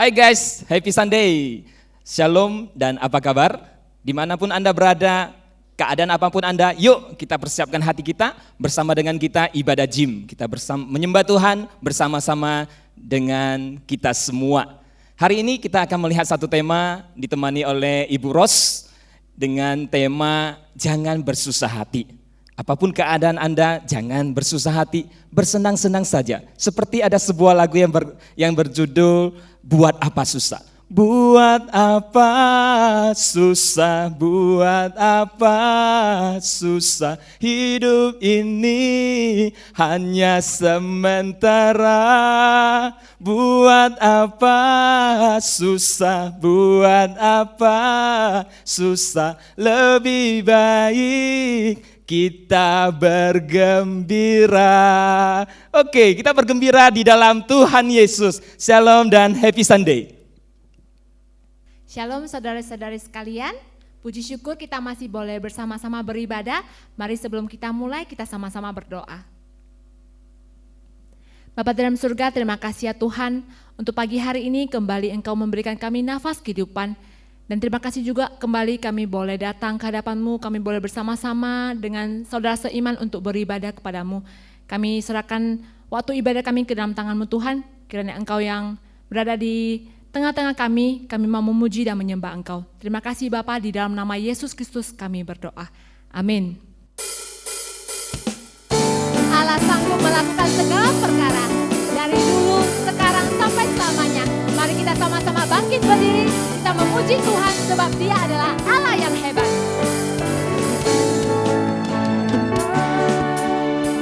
Hai guys, happy Sunday. Shalom dan apa kabar? Dimanapun Anda berada, keadaan apapun Anda, yuk kita persiapkan hati kita bersama dengan kita ibadah gym. Kita menyembah Tuhan bersama-sama dengan kita semua. Hari ini kita akan melihat satu tema ditemani oleh Ibu Ros dengan tema jangan bersusah hati. Apapun keadaan Anda, jangan bersusah hati, bersenang-senang saja. Seperti ada sebuah lagu yang berjudul Buat Apa Susah. Buat apa susah, buat apa susah, hidup ini hanya sementara. Buat apa susah, buat apa susah, lebih baik kita bergembira. Oke, kita bergembira di dalam Tuhan Yesus. Shalom dan happy Sunday. Shalom saudara-saudari sekalian, puji syukur kita masih boleh bersama-sama beribadah. Mari sebelum kita mulai kita sama-sama berdoa. Bapa dalam surga, terima kasih ya Tuhan untuk pagi hari ini kembali Engkau memberikan kami nafas kehidupan. Dan terima kasih juga kembali kami boleh datang ke hadapan-Mu, kami boleh bersama-sama dengan saudara seiman untuk beribadah kepada-Mu. Kami serahkan waktu ibadah kami ke dalam tangan-Mu Tuhan, kiranya Engkau yang berada di tengah-tengah kami mau memuji dan menyembah Engkau. Terima kasih Bapa, di dalam nama Yesus Kristus kami berdoa. Amin. Allah sanggup melakukan segala perkara, dari dulu, sekarang, sampai selamanya. Mari kita sama-sama bangkit berdiri, kita memuji Tuhan sebab Dia adalah Allah yang hebat.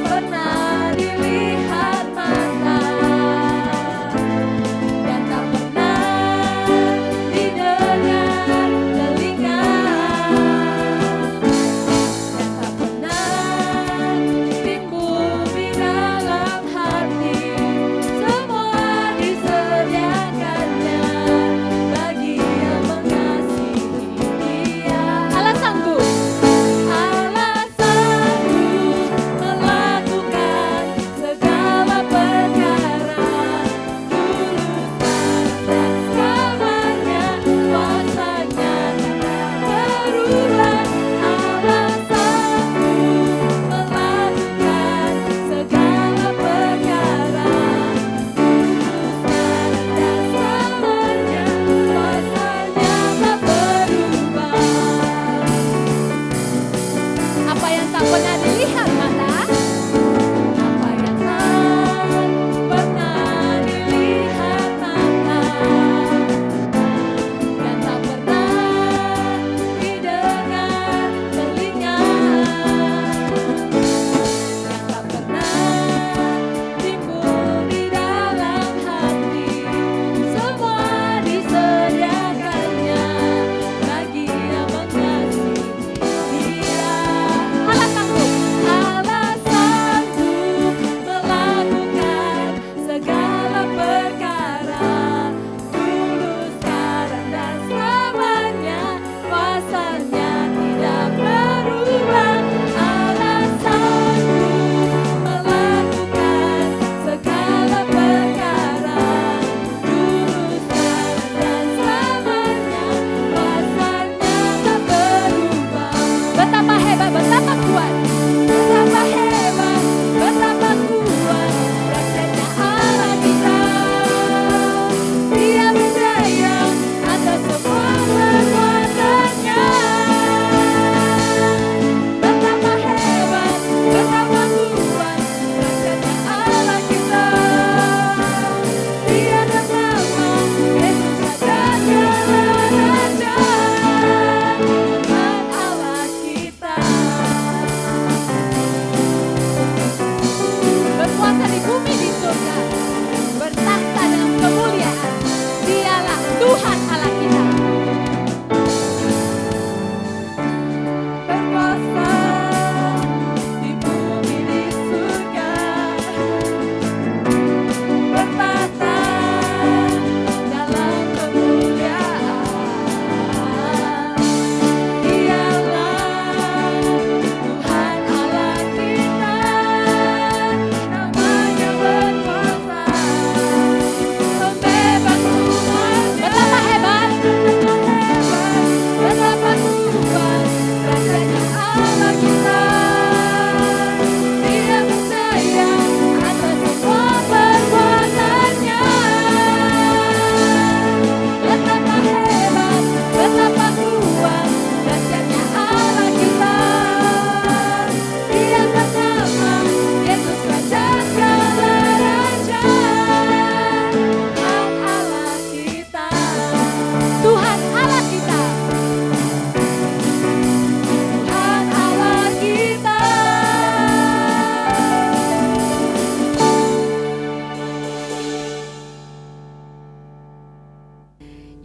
Pernah dilihat mata dan tak pernah didengar telinga dan tak pernah timbul di dalam hati, semua disediakannya bagi yang mengasihi Dia. Allah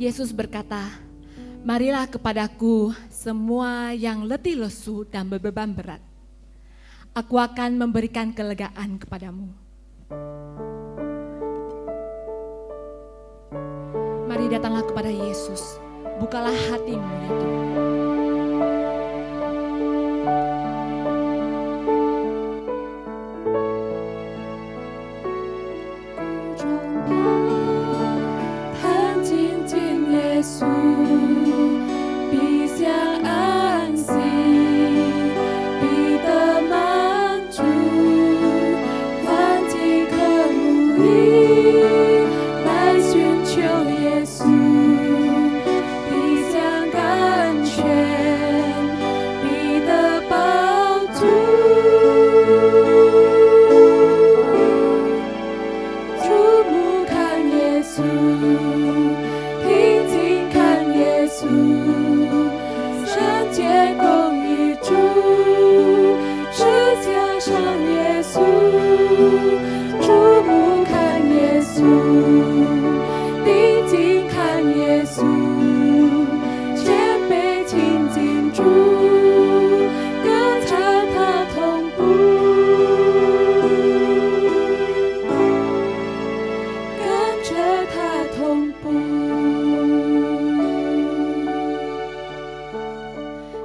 Yesus berkata, "Marilah kepadaku semua yang letih lesu dan berbeban berat. Aku akan memberikan kelegaan kepadamu." Mari datanglah kepada Yesus. Bukalah hatimu ya Tuhan.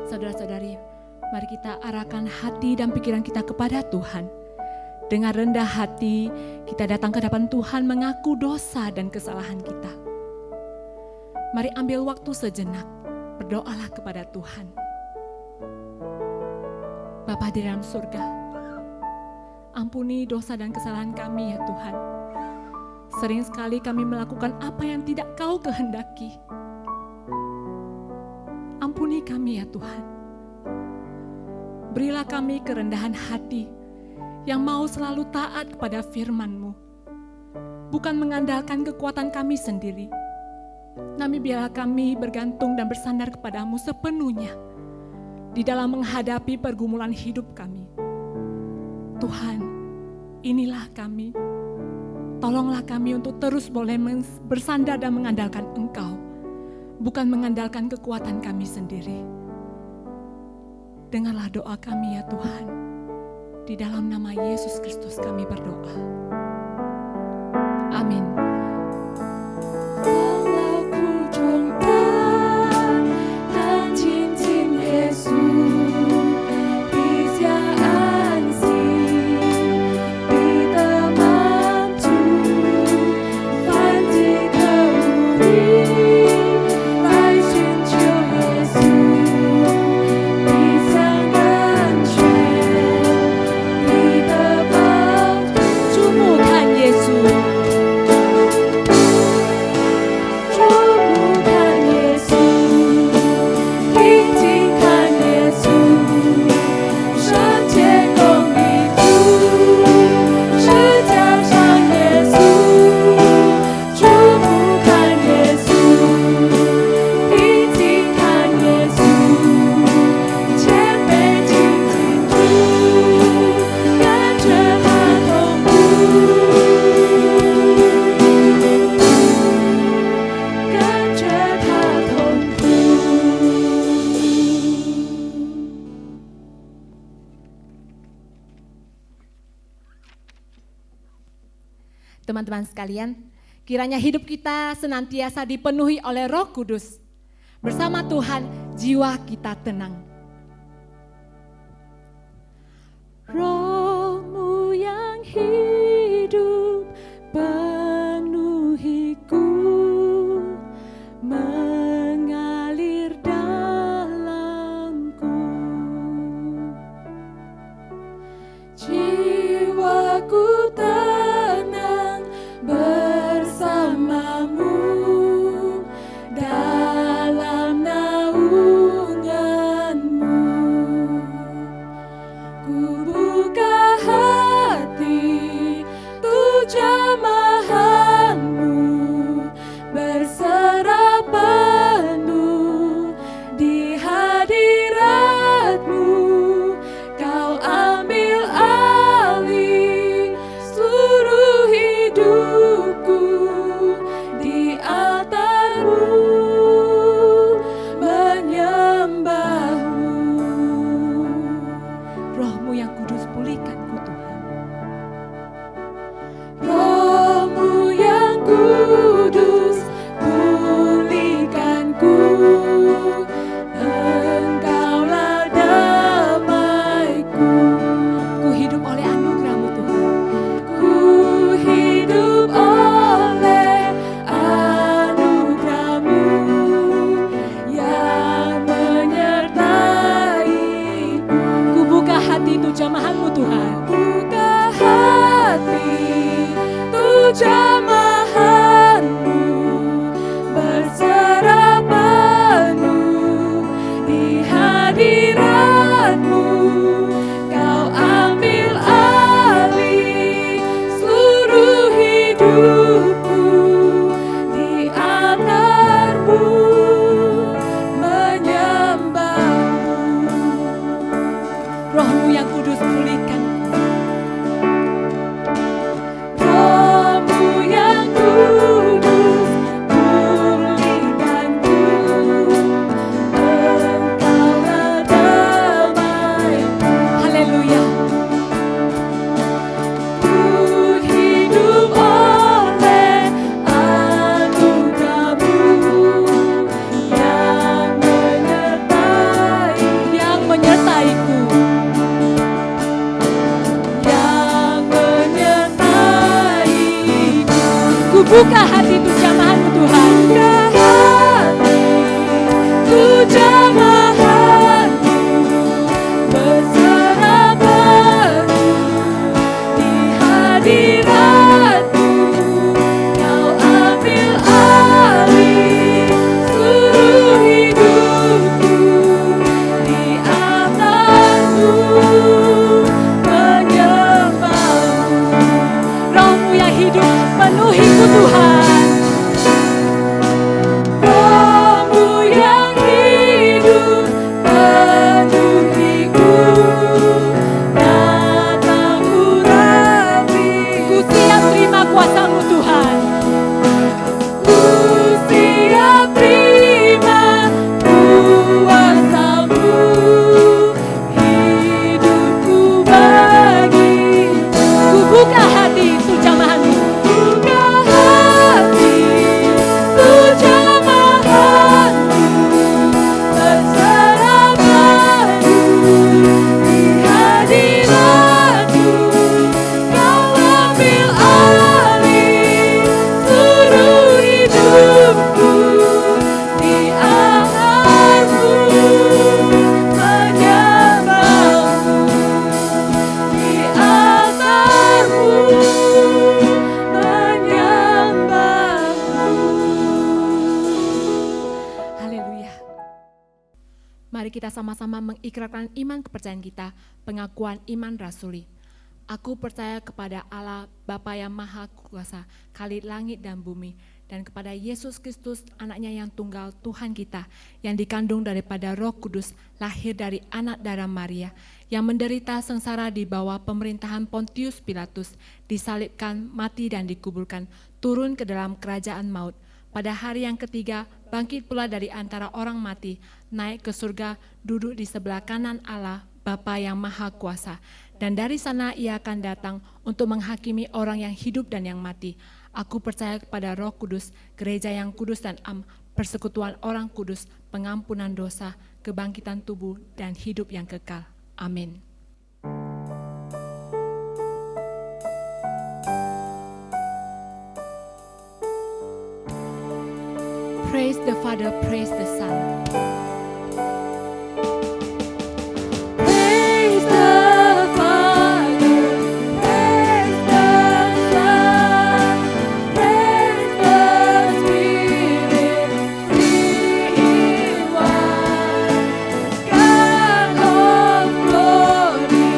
Saudara-saudari, mari kita arahkan hati dan pikiran kita kepada Tuhan. Dengan rendah hati, kita datang ke hadapan Tuhan mengaku dosa dan kesalahan kita. Mari ambil waktu sejenak, berdoalah kepada Tuhan. Bapa di dalam surga, ampuni dosa dan kesalahan kami ya Tuhan. Sering sekali kami melakukan apa yang tidak Kau kehendaki. Ampuni kami ya Tuhan. Berilah kami kerendahan hati yang mau selalu taat kepada firman-Mu. Bukan mengandalkan kekuatan kami sendiri. Namun biarlah kami bergantung dan bersandar kepadamu sepenuhnya di dalam menghadapi pergumulan hidup kami. Tuhan, inilah kami. Tolonglah kami untuk terus boleh bersandar dan mengandalkan Engkau, bukan mengandalkan kekuatan kami sendiri. Dengarlah doa kami ya Tuhan. Di dalam nama Yesus Kristus kami berdoa. Amin. Teman-teman sekalian, kiranya hidup kita senantiasa dipenuhi oleh Roh Kudus. Bersama Tuhan, jiwa kita tenang. Roh-Mu yang hidup penuhiku, mengalir dalamku. Jiwaku tenang bersamamu dalam naunganmu. Ku buka hati untuk jamahanmu, berserah penuh di hadiratmu. Kau ambil alih buka hati untuk jamahanmu, berserah penuh di hadiratmu. Kau ambil alih seluruh hidupku, di altarmu menyembahmu. Rohmu yang kudus pulihkan, Rohmu yang kudus pulihkanku. Engkaulah damai. Haleluya. Ku hidup oleh anugerah-Mu yang menyertaiku, yang menyertaiku. Ku buka hati untuk jamahan-Mu Tuhan. Buka hati untuk jamahan-Mu, berserah penuh di hadirat-Mu. Kau ambil alih seluruh hidupku, di altar-Mu menyembah-Mu. Roh-Mu yang hidup penuhiku Tuhan. Roh-Mu yang hidup penuhiku. Datang urapi. Ku siap terima kuasa-Mu Tuhan. Ku siap terima kuasa-Mu. Hidupku bagi. Ku buka hati untuk jamahan-Mu. Buka hati untuk jamahan-Mu, berserah penuh di hadirat-Mu. Kau ambil alih seluruh hidupku, di altar-Mu menyembah-Mu, di altar-Mu menyembah-Mu. Haleluya. Mari kita sama-sama mengikrarkan iman kepercayaan kita, pengakuan iman rasuli. Aku percaya kepada Allah Bapa yang Maha Kuasa, Khalid langit dan bumi, dan kepada Yesus Kristus, anaknya yang tunggal, Tuhan kita, yang dikandung daripada Roh Kudus, lahir dari anak darah Maria, yang menderita sengsara di bawah pemerintahan Pontius Pilatus, disalibkan, mati dan dikuburkan, turun ke dalam kerajaan maut. Pada hari yang ketiga, bangkit pula dari antara orang mati, naik ke surga, duduk di sebelah kanan Allah, Bapa yang Maha Kuasa. Dan dari sana ia akan datang untuk menghakimi orang yang hidup dan yang mati. Aku percaya kepada Roh Kudus, gereja yang kudus dan persekutuan orang kudus, pengampunan dosa, kebangkitan tubuh, dan hidup yang kekal. Amin. Praise the Father, praise the Son. Praise the Father, praise the Son, praise the Spirit, three in one. God of glory,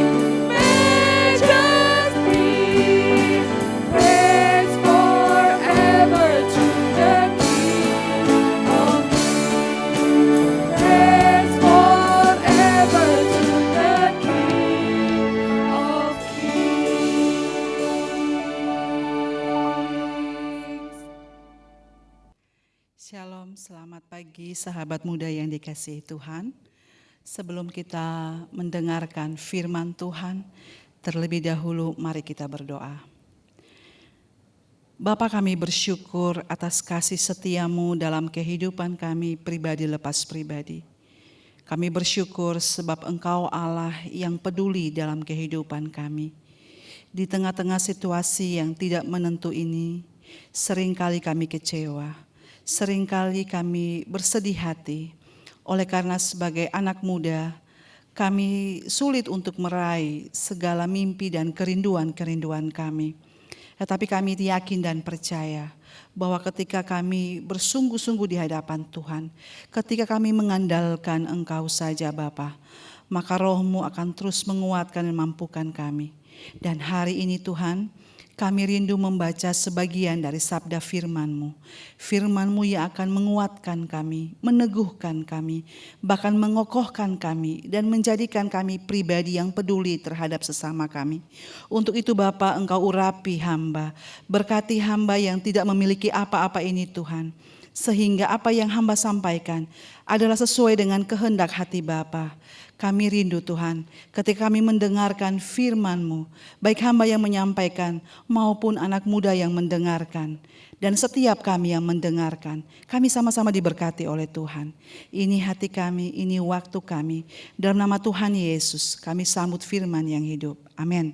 majesty, praise forever to the King of Kings. Praise forever to the King of Kings. Shalom, selamat pagi sahabat muda yang dikasihi Tuhan. Sebelum kita mendengarkan firman Tuhan, terlebih dahulu mari kita berdoa. Bapa, kami bersyukur atas kasih setia-Mu dalam kehidupan kami pribadi lepas pribadi. Kami bersyukur sebab Engkau Allah yang peduli dalam kehidupan kami. Di tengah-tengah situasi yang tidak menentu ini, seringkali kami kecewa, seringkali kami bersedih hati. Oleh karena sebagai anak muda, kami sulit untuk meraih segala mimpi dan kerinduan-kerinduan kami. Tetapi kami yakin dan percaya bahwa ketika kami bersungguh-sungguh di hadapan Tuhan, ketika kami mengandalkan Engkau saja Bapa, maka Roh-Mu akan terus menguatkan dan mampukan kami. Dan hari ini Tuhan, kami rindu membaca sebagian dari sabda firman-Mu. Firman-Mu yang akan menguatkan kami, meneguhkan kami, bahkan mengokohkan kami dan menjadikan kami pribadi yang peduli terhadap sesama kami. Untuk itu Bapa, Engkau urapi hamba, berkati hamba yang tidak memiliki apa-apa ini Tuhan. Sehingga apa yang hamba sampaikan adalah sesuai dengan kehendak hati Bapa. Kami rindu Tuhan, ketika kami mendengarkan firman-Mu, baik hamba yang menyampaikan maupun anak muda yang mendengarkan. Dan setiap kami yang mendengarkan, kami sama-sama diberkati oleh Tuhan. Ini hati kami, ini waktu kami. Dalam nama Tuhan Yesus, kami sambut firman yang hidup. Amin.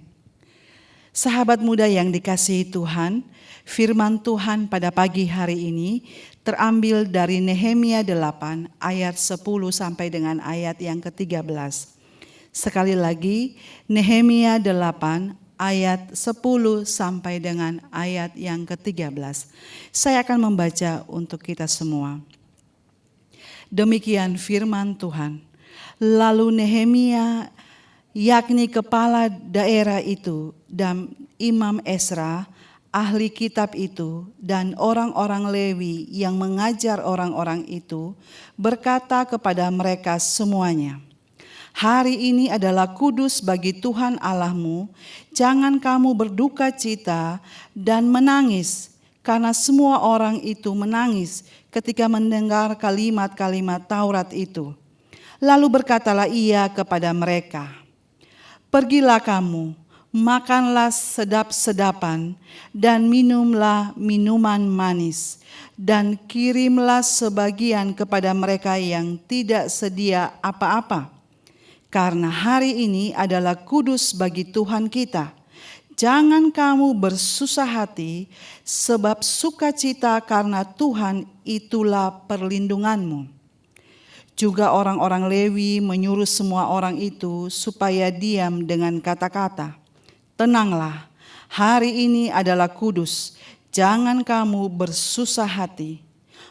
Sahabat muda yang dikasihi Tuhan, firman Tuhan pada pagi hari ini terambil dari Nehemia 8 ayat 10 sampai dengan ayat yang ke-13. Sekali lagi, Nehemia 8 ayat 10 sampai dengan ayat yang ke-13. Saya akan membaca untuk kita semua. Demikian firman Tuhan. Lalu Nehemia, yakni kepala daerah itu, dan Imam Ezra, ahli kitab itu, dan orang-orang Lewi yang mengajar orang-orang itu, berkata kepada mereka semuanya, hari ini adalah kudus bagi Tuhan Allahmu, jangan kamu berduka cita dan menangis, karena semua orang itu menangis ketika mendengar kalimat-kalimat Taurat itu. Lalu berkatalah ia kepada mereka, pergilah kamu, makanlah sedap-sedapan dan minumlah minuman manis, dan kirimlah sebagian kepada mereka yang tidak sedia apa-apa. Karena hari ini adalah kudus bagi Tuhan kita. Jangan kamu bersusah hati, sebab sukacita karena Tuhan itulah perlindunganmu. Juga orang-orang Lewi menyuruh semua orang itu supaya diam dengan kata-kata, tenanglah, hari ini adalah kudus, jangan kamu bersusah hati.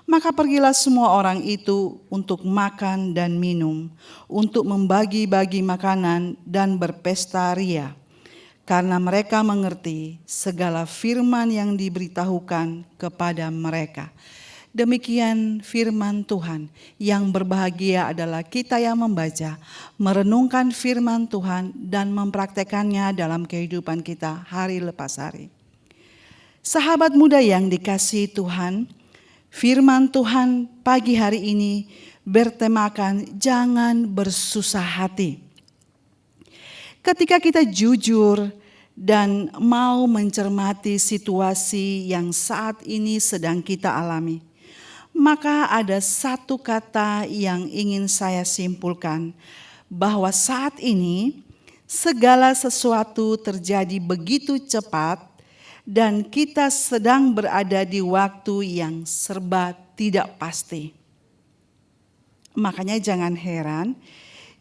Maka pergilah semua orang itu untuk makan dan minum, untuk membagi-bagi makanan dan berpesta ria. Karena mereka mengerti segala firman yang diberitahukan kepada mereka. Demikian firman Tuhan. Yang berbahagia adalah kita yang membaca, merenungkan firman Tuhan dan mempraktekannya dalam kehidupan kita hari lepas hari. Sahabat muda yang dikasihi Tuhan, firman Tuhan pagi hari ini bertemakan jangan bersusah hati. Ketika kita jujur dan mau mencermati situasi yang saat ini sedang kita alami, maka ada satu kata yang ingin saya simpulkan, bahwa saat ini segala sesuatu terjadi begitu cepat dan kita sedang berada di waktu yang serba tidak pasti. Makanya jangan heran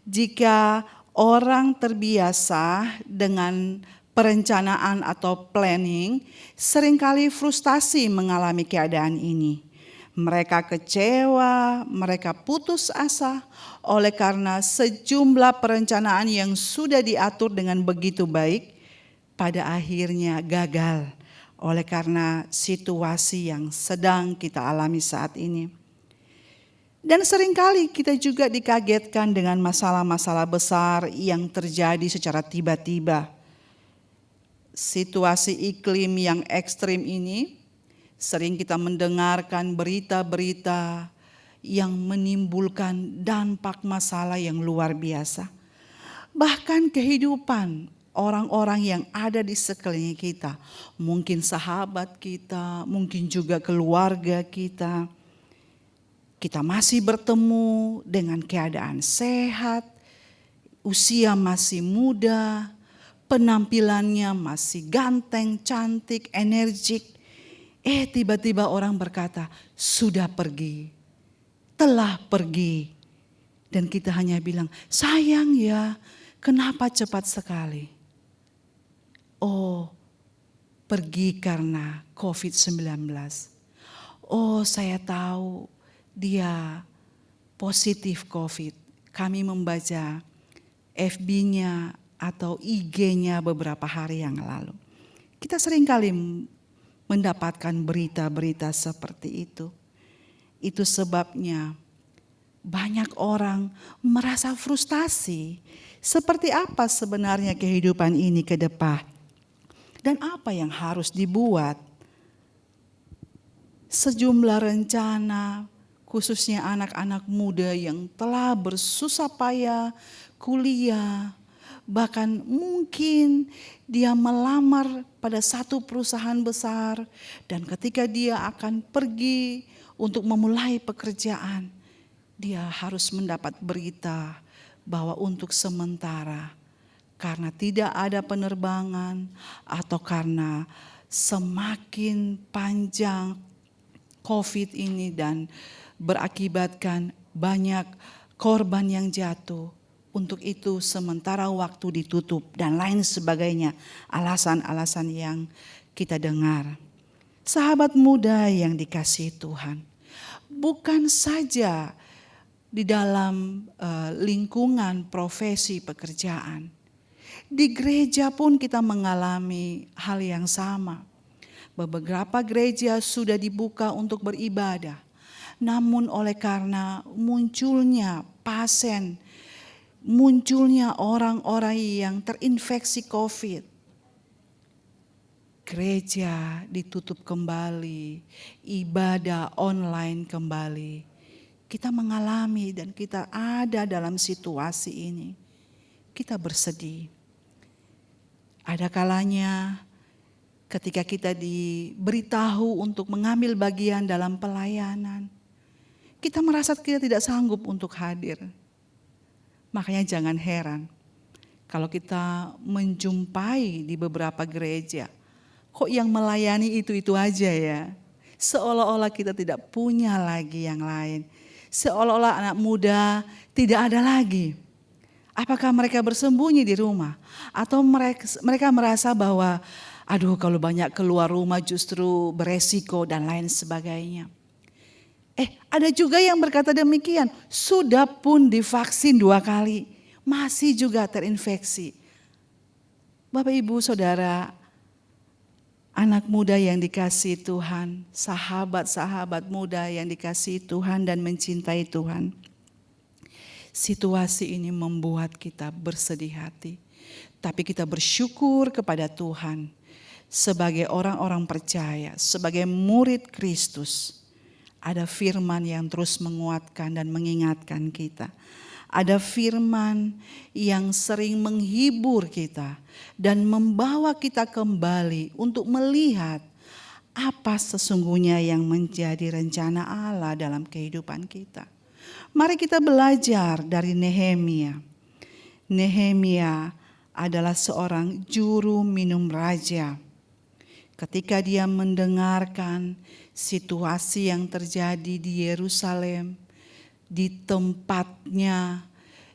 jika orang terbiasa dengan perencanaan atau planning seringkali frustasi mengalami keadaan ini. Mereka kecewa, mereka putus asa oleh karena sejumlah perencanaan yang sudah diatur dengan begitu baik pada akhirnya gagal oleh karena situasi yang sedang kita alami saat ini. Dan seringkali kita juga dikagetkan dengan masalah-masalah besar yang terjadi secara tiba-tiba. Situasi iklim yang ekstrim ini, sering kita mendengarkan berita-berita yang menimbulkan dampak masalah yang luar biasa. Bahkan kehidupan orang-orang yang ada di sekeliling kita, mungkin sahabat kita, mungkin juga keluarga kita. Kita masih bertemu dengan keadaan sehat, usia masih muda, penampilannya masih ganteng, cantik, energik. Tiba-tiba orang berkata, sudah pergi, telah pergi. Dan kita hanya bilang, sayang ya, kenapa cepat sekali? Oh, pergi karena COVID-19. Oh, saya tahu dia positif COVID. Kami membaca FB-nya atau IG-nya beberapa hari yang lalu. Kita seringkali mendapatkan berita-berita seperti itu. Itu sebabnya banyak orang merasa frustasi. Seperti apa sebenarnya kehidupan ini ke depan? Dan apa yang harus dibuat? Sejumlah rencana, khususnya anak-anak muda yang telah bersusah payah kuliah, bahkan mungkin dia melamar pada satu perusahaan besar, dan ketika dia akan pergi untuk memulai pekerjaan, dia harus mendapat berita bahwa untuk sementara, karena tidak ada penerbangan atau karena semakin panjang COVID ini dan berakibatkan banyak korban yang jatuh, untuk itu sementara waktu ditutup dan lain sebagainya, alasan-alasan yang kita dengar. Sahabat muda yang dikasihi Tuhan, bukan saja di dalam lingkungan profesi pekerjaan, di gereja pun kita mengalami hal yang sama. Beberapa gereja sudah dibuka untuk beribadah, namun oleh karena munculnya pasien, munculnya orang-orang yang terinfeksi COVID, gereja ditutup kembali, ibadah online kembali. Kita mengalami dan kita ada dalam situasi ini. Kita bersedih. Ada kalanya ketika kita diberitahu untuk mengambil bagian dalam pelayanan, kita merasa kita tidak sanggup untuk hadir. Makanya jangan heran kalau kita menjumpai di beberapa gereja, kok yang melayani itu-itu aja ya. Seolah-olah kita tidak punya lagi yang lain. Seolah-olah anak muda tidak ada lagi. Apakah mereka bersembunyi di rumah? Atau mereka merasa bahwa aduh kalau banyak keluar rumah justru beresiko dan lain sebagainya. Ada juga yang berkata demikian, sudah pun divaksin 2 kali, masih juga terinfeksi. Bapak Ibu Saudara, anak muda yang dikasihi Tuhan, sahabat-sahabat muda yang dikasihi Tuhan dan mencintai Tuhan. Situasi ini membuat kita bersedih hati, tapi kita bersyukur kepada Tuhan sebagai orang-orang percaya, sebagai murid Kristus. Ada firman yang terus menguatkan dan mengingatkan kita. Ada firman yang sering menghibur kita dan membawa kita kembali untuk melihat apa sesungguhnya yang menjadi rencana Allah dalam kehidupan kita. Mari kita belajar dari Nehemia. Nehemia adalah seorang juru minum raja. Ketika dia mendengarkan situasi yang terjadi di Yerusalem, di tempatnya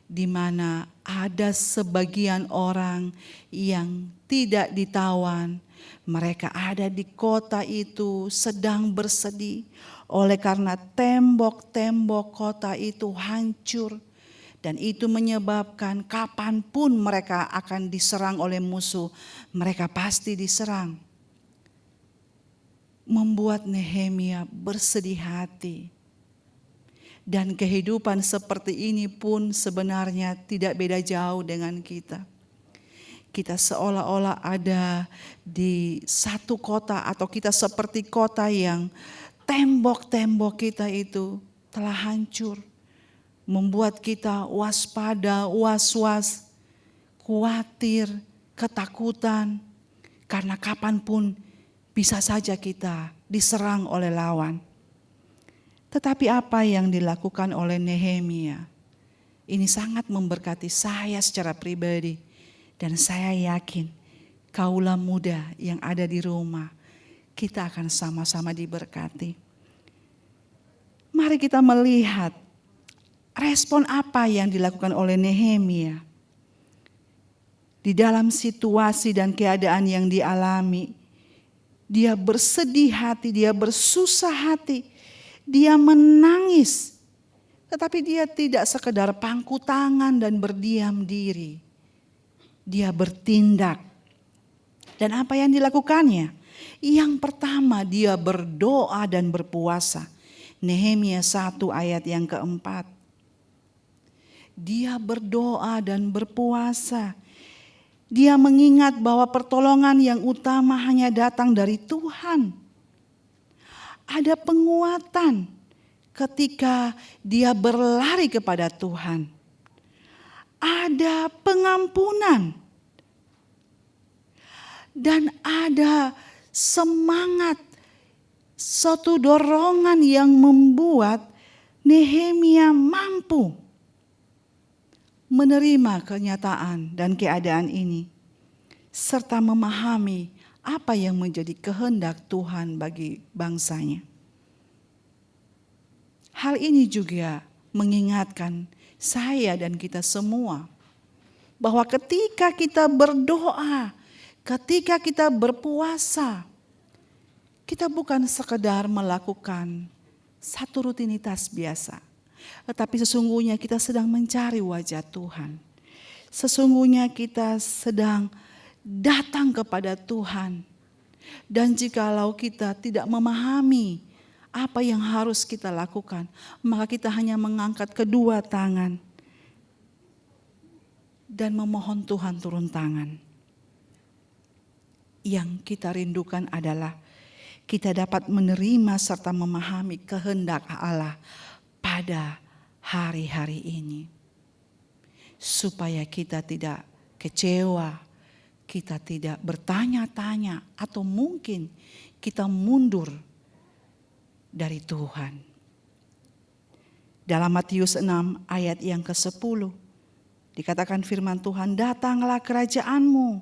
di mana ada sebagian orang yang tidak ditawan, mereka ada di kota itu sedang bersedih oleh karena tembok-tembok kota itu hancur, dan itu menyebabkan kapanpun mereka akan diserang oleh musuh, mereka pasti diserang. Membuat Nehemia bersedih hati. Dan kehidupan seperti ini pun sebenarnya tidak beda jauh dengan kita. Kita seolah-olah ada di satu kota atau kita seperti kota yang tembok-tembok kita itu telah hancur. Membuat kita waspada, was-was, khawatir, ketakutan. Karena kapanpun bisa saja kita diserang oleh lawan. Tetapi apa yang dilakukan oleh Nehemia ini sangat memberkati saya secara pribadi. Dan saya yakin kaulah muda yang ada di rumah, kita akan sama-sama diberkati. Mari kita melihat Respon apa yang dilakukan oleh Nehemia? Di dalam situasi dan keadaan yang dialami, dia bersedih hati, dia bersusah hati, dia menangis. Tetapi dia tidak sekedar pangku tangan dan berdiam diri. Dia bertindak. Dan apa yang dilakukannya? Yang pertama, dia berdoa dan berpuasa. Nehemia 1 ayat yang keempat. Dia berdoa dan berpuasa. Dia mengingat bahwa pertolongan yang utama hanya datang dari Tuhan. Ada penguatan ketika dia berlari kepada Tuhan. Ada pengampunan. Dan ada semangat, suatu dorongan yang membuat Nehemia mampu menerima kenyataan dan keadaan ini, serta memahami apa yang menjadi kehendak Tuhan bagi bangsanya. Hal ini juga mengingatkan saya dan kita semua bahwa ketika kita berdoa, ketika kita berpuasa, kita bukan sekedar melakukan satu rutinitas biasa, tetapi sesungguhnya kita sedang mencari wajah Tuhan. Sesungguhnya kita sedang datang kepada Tuhan. Dan jikalau kita tidak memahami apa yang harus kita lakukan, maka kita hanya mengangkat kedua tangan dan memohon Tuhan turun tangan. Yang kita rindukan adalah kita dapat menerima serta memahami kehendak Allah pada hari-hari ini. Supaya kita tidak kecewa, kita tidak bertanya-tanya, atau mungkin kita mundur dari Tuhan. Dalam Matius 6 ayat yang ke-10 dikatakan firman Tuhan, datanglah kerajaanmu,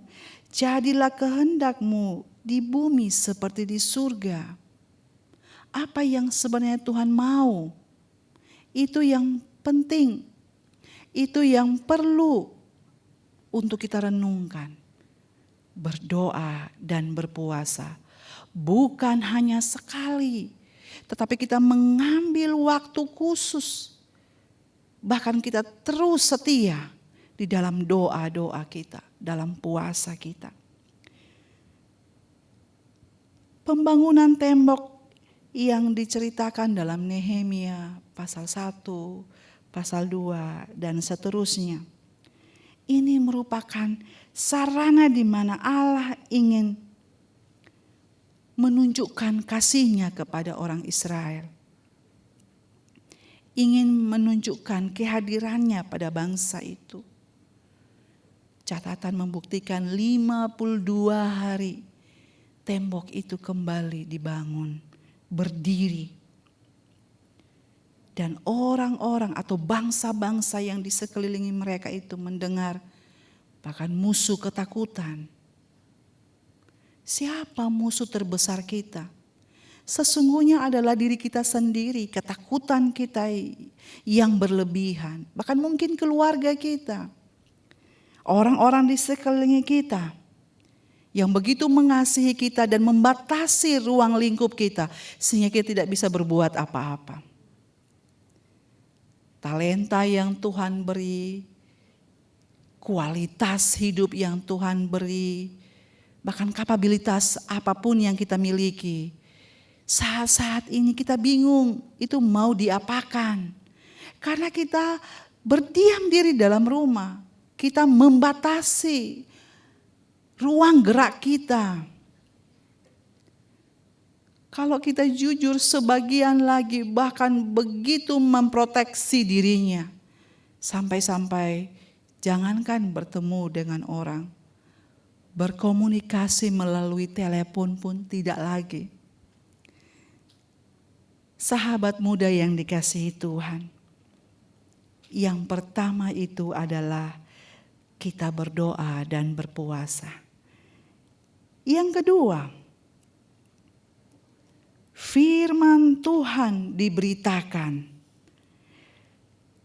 jadilah kehendakmu di bumi seperti di surga. Apa yang sebenarnya Tuhan mau? Itu yang penting. Itu yang perlu untuk kita renungkan. Berdoa dan berpuasa. Bukan hanya sekali, tetapi kita mengambil waktu khusus. Bahkan kita terus setia di dalam doa-doa kita, dalam puasa kita. Pembangunan tembok yang diceritakan dalam Nehemia pasal 1, pasal 2 dan seterusnya. Ini merupakan sarana di mana Allah ingin menunjukkan kasih-Nya kepada orang Israel. Ingin menunjukkan kehadirannya pada bangsa itu. Catatan membuktikan 52 hari tembok itu kembali dibangun, berdiri. Dan orang-orang atau bangsa-bangsa yang di sekelilingi mereka itu mendengar, bahkan musuh ketakutan. Siapa musuh terbesar kita? Sesungguhnya adalah diri kita sendiri, ketakutan kita yang berlebihan. Bahkan mungkin keluarga kita. Orang-orang di sekeliling kita yang begitu mengasihi kita dan membatasi ruang lingkup kita sehingga kita tidak bisa berbuat apa-apa. Talenta yang Tuhan beri, kualitas hidup yang Tuhan beri, bahkan kapabilitas apapun yang kita miliki. Saat-saat ini kita bingung itu mau diapakan. Karena kita berdiam diri dalam rumah. Kita membatasi ruang gerak kita. Kalau kita jujur, sebagian lagi bahkan begitu memproteksi dirinya. Sampai-sampai jangankan bertemu dengan orang, berkomunikasi melalui telepon pun tidak lagi. Sahabat muda yang dikasihi Tuhan, yang pertama itu adalah kita berdoa dan berpuasa. Yang kedua, firman Tuhan diberitakan.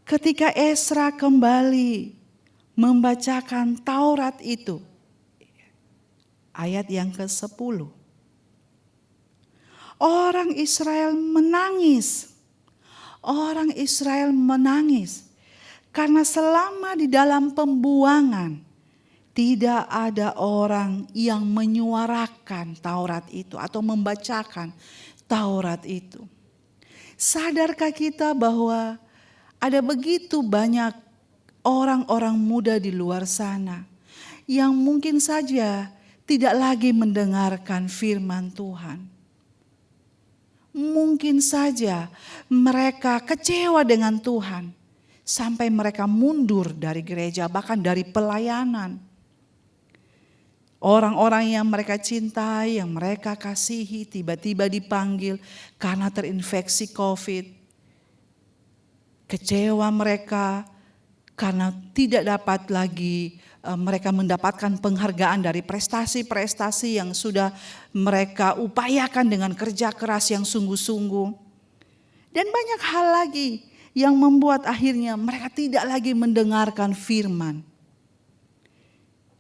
Ketika Esra kembali membacakan Taurat itu, ayat yang ke-10. Orang Israel menangis. Orang Israel menangis. Karena selama di dalam pembuangan, tidak ada orang yang menyuarakan Taurat itu atau membacakan Taurat itu. Sadarkah kita bahwa ada begitu banyak orang-orang muda di luar sana yang mungkin saja tidak lagi mendengarkan firman Tuhan. Mungkin saja mereka kecewa dengan Tuhan sampai mereka mundur dari gereja, bahkan dari pelayanan. Orang-orang yang mereka cintai, yang mereka kasihi tiba-tiba dipanggil karena terinfeksi COVID. Kecewa mereka karena tidak dapat lagi mereka mendapatkan penghargaan dari prestasi-prestasi yang sudah mereka upayakan dengan kerja keras yang sungguh-sungguh. Dan banyak hal lagi yang membuat akhirnya mereka tidak lagi mendengarkan firman.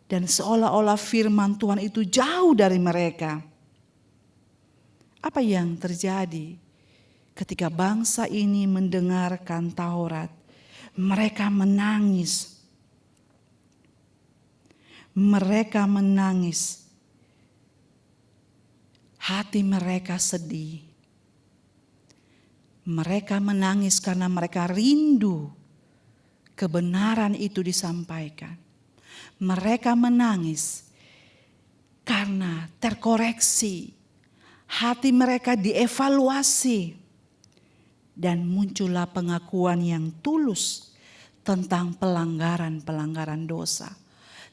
Dan seolah-olah firman Tuhan itu jauh dari mereka. Apa yang terjadi ketika bangsa ini mendengarkan Taurat? Mereka menangis. Mereka menangis. Hati mereka sedih. Mereka menangis karena mereka rindu kebenaran itu disampaikan. Mereka menangis karena terkoreksi. Hati mereka dievaluasi. Dan muncullah pengakuan yang tulus tentang pelanggaran-pelanggaran dosa.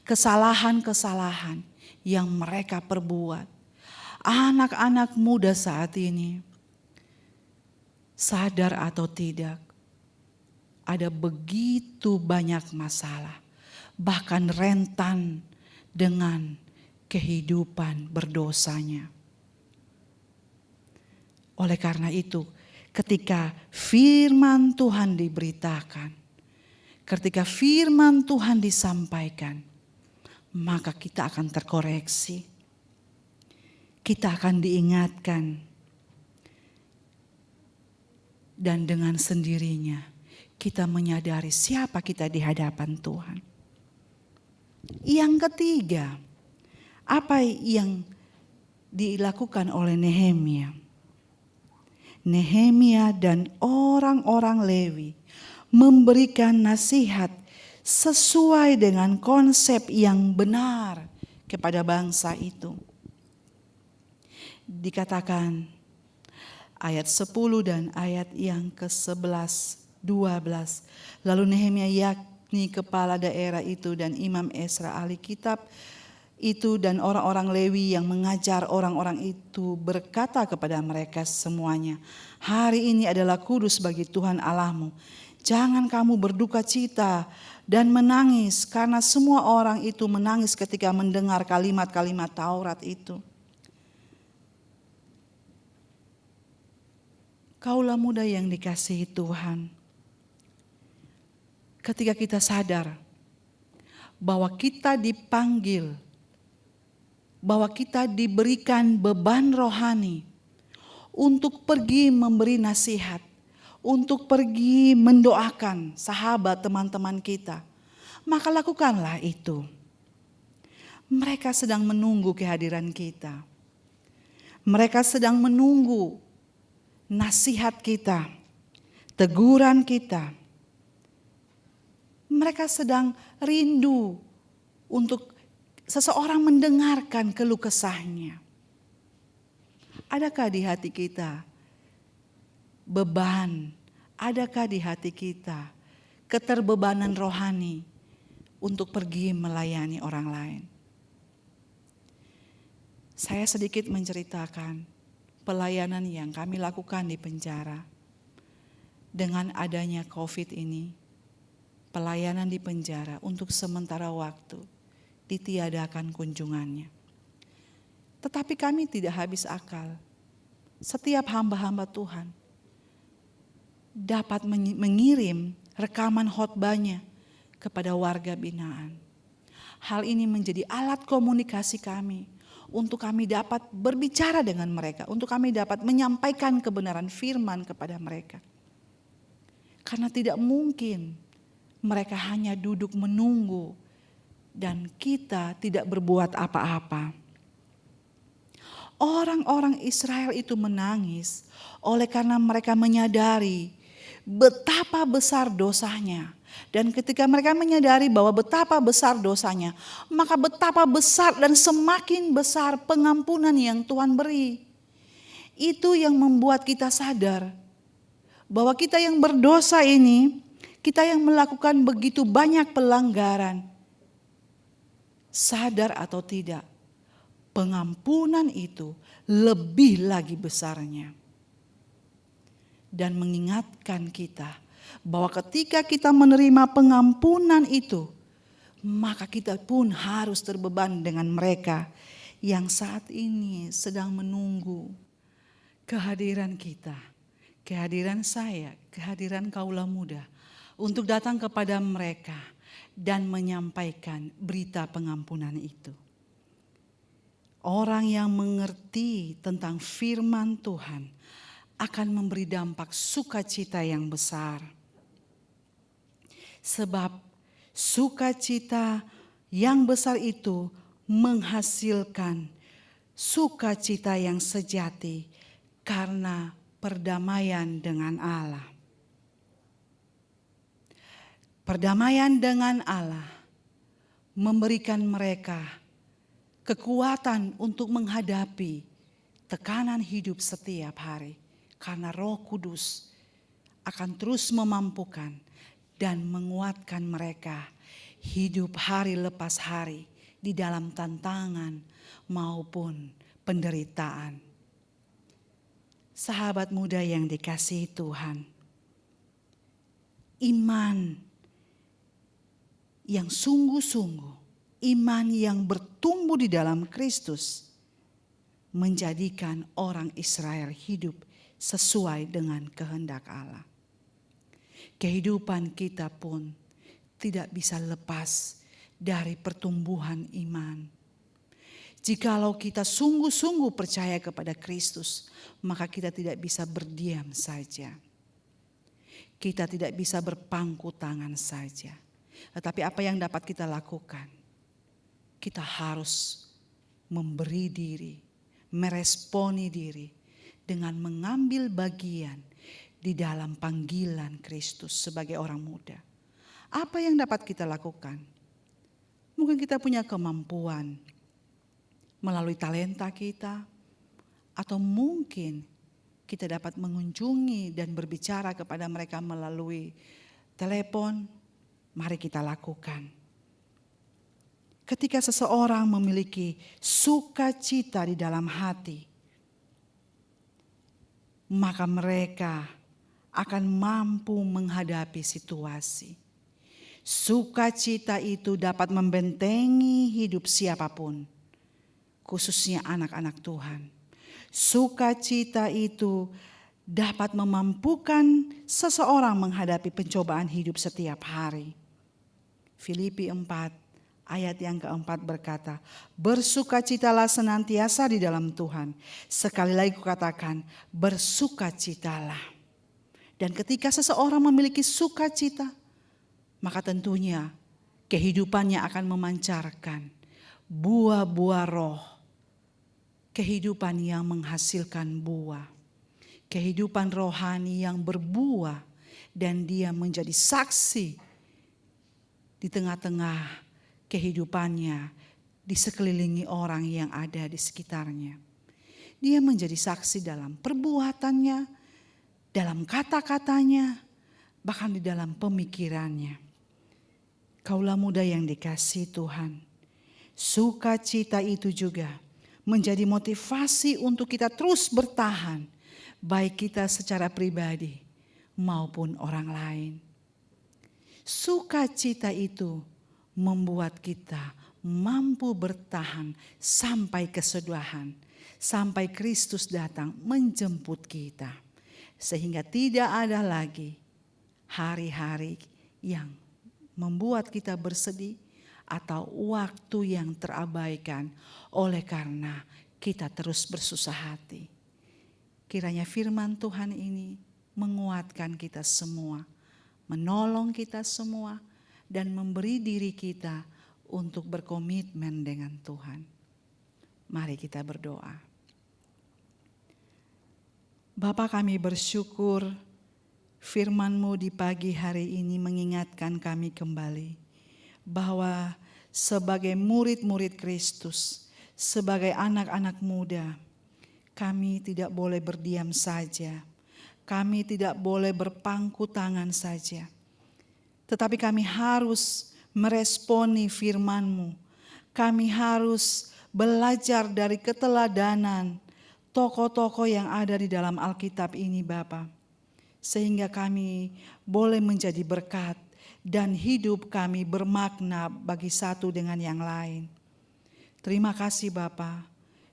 Kesalahan-kesalahan yang mereka perbuat. Anak-anak muda saat ini, sadar atau tidak, ada begitu banyak masalah. Bahkan rentan dengan kehidupan berdosanya. Oleh karena itu, ketika firman Tuhan diberitakan, ketika firman Tuhan disampaikan, maka kita akan terkoreksi. Kita akan diingatkan. Dan dengan sendirinya kita menyadari siapa kita di hadapan Tuhan. Yang ketiga, apa yang dilakukan oleh Nehemia? Nehemia dan orang-orang Lewi memberikan nasihat sesuai dengan konsep yang benar kepada bangsa itu. Dikatakan ayat 10 dan ayat yang ke-11, 12. Lalu Nehemia yakni kepala daerah itu dan Imam Esra ahli kitab itu dan orang-orang Lewi yang mengajar orang-orang itu berkata kepada mereka semuanya, hari ini adalah kudus bagi Tuhan Allahmu. Jangan kamu berduka cita dan menangis karena semua orang itu menangis ketika mendengar kalimat-kalimat Taurat itu. Kaulah muda yang dikasihi Tuhan. Ketika kita sadar bahwa kita dipanggil, bahwa kita diberikan beban rohani untuk pergi memberi nasihat, untuk pergi mendoakan sahabat teman-teman kita, maka lakukanlah itu. Mereka sedang menunggu kehadiran kita. Mereka sedang menunggu nasihat kita, teguran kita. Mereka sedang rindu untuk seseorang mendengarkan keluh kesahnya. Adakah di hati kita beban? Adakah di hati kita keterbebanan rohani untuk pergi melayani orang lain? Saya sedikit menceritakan pelayanan yang kami lakukan di penjara. Dengan adanya COVID ini, pelayanan di penjara untuk sementara waktu ditiadakan kunjungannya. Tetapi kami tidak habis akal. Setiap hamba-hamba Tuhan dapat mengirim rekaman khotbahnya kepada warga binaan. Hal ini menjadi alat komunikasi kami untuk kami dapat berbicara dengan mereka, untuk kami dapat menyampaikan kebenaran firman kepada mereka. Karena tidak mungkin mereka hanya duduk menunggu dan kita tidak berbuat apa-apa. Orang-orang Israel itu menangis oleh karena mereka menyadari betapa besar dosanya. Dan ketika mereka menyadari bahwa betapa besar dosanya, maka betapa besar dan semakin besar pengampunan yang Tuhan beri. Itu yang membuat kita sadar bahwa kita yang berdosa ini, kita yang melakukan begitu banyak pelanggaran, sadar atau tidak, pengampunan itu lebih lagi besarnya. Dan mengingatkan kita bahwa ketika kita menerima pengampunan itu, maka kita pun harus terbeban dengan mereka yang saat ini sedang menunggu kehadiran kita, kehadiran saya, kehadiran kaula muda untuk datang kepada mereka dan menyampaikan berita pengampunan itu. Orang yang mengerti tentang firman Tuhan akan memberi dampak sukacita yang besar. Sebab sukacita yang besar itu menghasilkan sukacita yang sejati karena perdamaian dengan Allah. Perdamaian dengan Allah memberikan mereka kekuatan untuk menghadapi tekanan hidup setiap hari. Karena Roh Kudus akan terus memampukan dan menguatkan mereka hidup hari lepas hari di dalam tantangan maupun penderitaan. Sahabat muda yang dikasihi Tuhan, iman yang sungguh-sungguh, iman yang bertumbuh di dalam Kristus menjadikan orang Israel hidup sesuai dengan kehendak Allah. Kehidupan kita pun tidak bisa lepas dari pertumbuhan iman. Jikalau kita sungguh-sungguh percaya kepada Kristus, maka kita tidak bisa berdiam saja. Kita tidak bisa berpangku tangan saja. Tetapi apa yang dapat kita lakukan? Kita harus memberi diri, meresponi diri dengan mengambil bagian di dalam panggilan Kristus sebagai orang muda. Apa yang dapat kita lakukan? Mungkin kita punya kemampuan melalui talenta kita, atau mungkin kita dapat mengunjungi dan berbicara kepada mereka melalui telepon. Mari kita lakukan. Ketika seseorang memiliki sukacita di dalam hati, maka mereka akan mampu menghadapi situasi. Sukacita itu dapat membentengi hidup siapapun, khususnya anak-anak Tuhan. Sukacita itu dapat memampukan seseorang menghadapi pencobaan hidup setiap hari. Filipi 4 ayat yang keempat berkata, bersukacitalah senantiasa di dalam Tuhan. Sekali lagi kukatakan, bersukacitalah. Dan ketika seseorang memiliki sukacita, maka tentunya kehidupannya akan memancarkan buah-buah roh. Kehidupan yang menghasilkan buah. Kehidupan rohani yang berbuah. Dan dia menjadi saksi di tengah-tengah kehidupannya, di sekelilingi orang yang ada di sekitarnya. Dia menjadi saksi dalam perbuatannya, dalam kata-katanya, bahkan di dalam pemikirannya. Kaulah muda yang dikasihi Tuhan, sukacita itu juga menjadi motivasi untuk kita terus bertahan, baik kita secara pribadi maupun orang lain. Sukacita itu membuat kita mampu bertahan sampai kesudahan, sampai Kristus datang menjemput kita. Sehingga tidak ada lagi hari-hari yang membuat kita bersedih atau waktu yang terabaikan oleh karena kita terus bersusah hati. Kiranya firman Tuhan ini menguatkan kita semua, menolong kita semua, dan memberi diri kita untuk berkomitmen dengan Tuhan. Mari kita berdoa. Bapa, kami bersyukur firman-Mu di pagi hari ini mengingatkan kami kembali bahwa sebagai murid-murid Kristus, sebagai anak-anak muda, kami tidak boleh berdiam saja. Kami tidak boleh berpangku tangan saja. Tetapi kami harus meresponi firman-Mu. Kami harus belajar dari keteladanan tokoh-tokoh yang ada di dalam Alkitab ini, Bapa. Sehingga kami boleh menjadi berkat dan hidup kami bermakna bagi satu dengan yang lain. Terima kasih Bapa.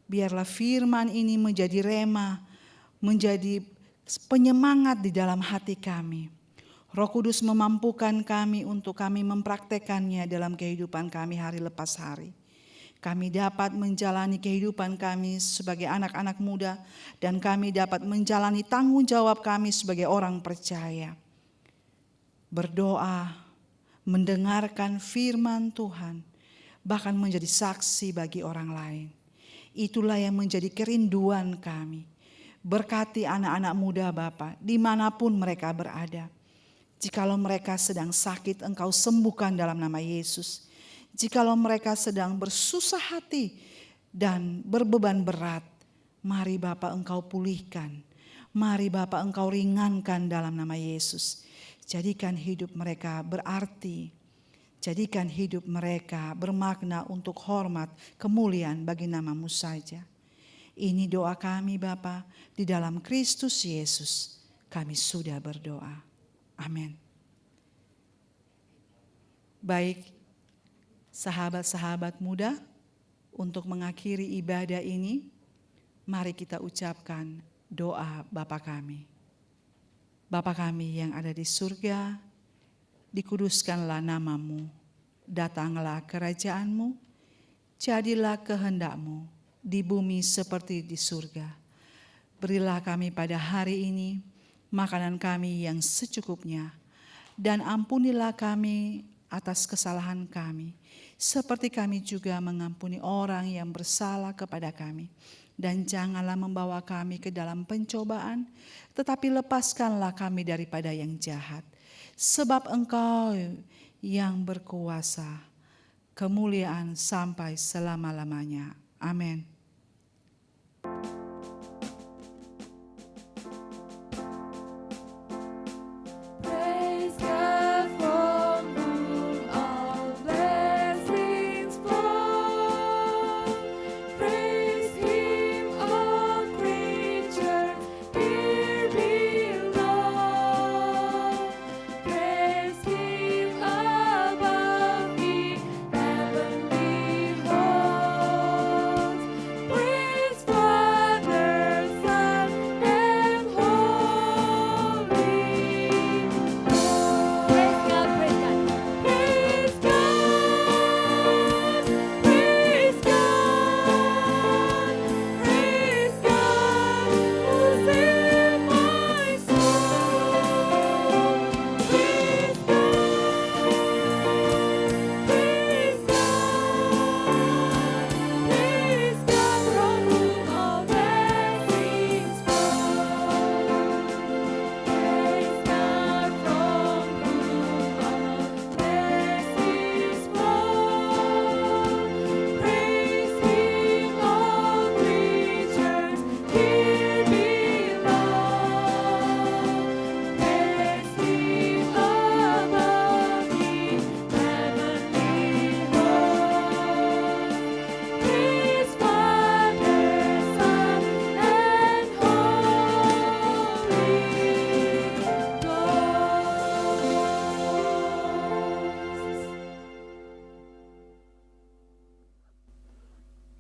Biarlah firman ini menjadi rema, menjadi penyemangat di dalam hati kami. Roh Kudus memampukan kami untuk kami mempraktekannya dalam kehidupan kami hari lepas hari. Kami dapat menjalani kehidupan kami sebagai anak-anak muda dan kami dapat menjalani tanggung jawab kami sebagai orang percaya. Berdoa, mendengarkan firman Tuhan, bahkan menjadi saksi bagi orang lain. Itulah yang menjadi kerinduan kami. Berkati anak-anak muda Bapa, dimanapun mereka berada. Jikalau mereka sedang sakit, Engkau sembuhkan dalam nama Yesus. Jikalau mereka sedang bersusah hati dan berbeban berat, mari Bapa Engkau pulihkan. Mari Bapa Engkau ringankan dalam nama Yesus. Jadikan hidup mereka berarti. Jadikan hidup mereka bermakna untuk hormat, kemuliaan bagi nama-Mu saja. Ini doa kami Bapa, di dalam Kristus Yesus kami sudah berdoa. Amin. Baik, sahabat-sahabat muda, untuk mengakhiri ibadah ini, mari kita ucapkan doa Bapa kami. Bapa kami yang ada di surga, dikuduskanlah nama-Mu, datanglah kerajaan-Mu, jadilah kehendak-Mu di bumi seperti di surga. Berilah kami pada hari ini makanan kami yang secukupnya, dan ampunilah kami atas kesalahan kami, seperti kami juga mengampuni orang yang bersalah kepada kami. Dan janganlah membawa kami ke dalam pencobaan, tetapi lepaskanlah kami daripada yang jahat. Sebab Engkau yang berkuasa, kemuliaan sampai selama-lamanya. Amin.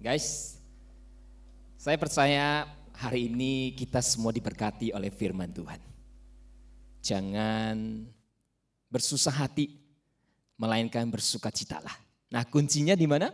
Guys, saya percaya hari ini kita semua diberkati oleh firman Tuhan. Jangan bersusah hati, melainkan bersukacitalah. Nah, kuncinya di mana?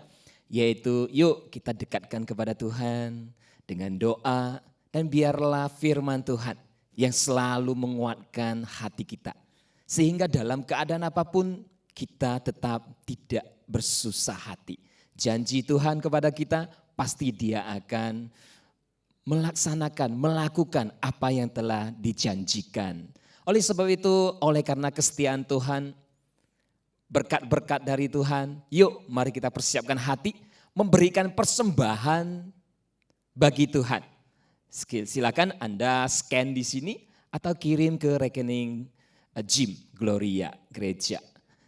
Yaitu yuk kita dekatkan kepada Tuhan dengan doa, dan biarlah firman Tuhan yang selalu menguatkan hati kita. Sehingga dalam keadaan apapun kita tetap tidak bersusah hati. Janji Tuhan kepada kita pasti Dia akan melakukan apa yang telah dijanjikan. Oleh sebab itu, oleh karena kesetiaan Tuhan, berkat-berkat dari Tuhan, yuk mari kita persiapkan hati, memberikan persembahan bagi Tuhan. Silakan Anda scan di sini atau kirim ke rekening Jim Gloria Gereja.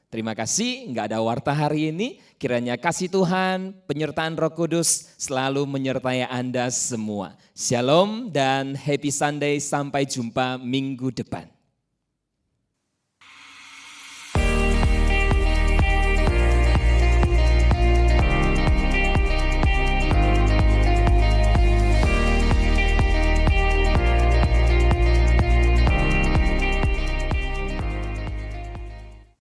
Terima kasih, nggak ada warta hari ini. Kiranya kasih Tuhan, penyertaan Roh Kudus selalu menyertai Anda semua. Shalom dan happy Sunday, sampai jumpa minggu depan.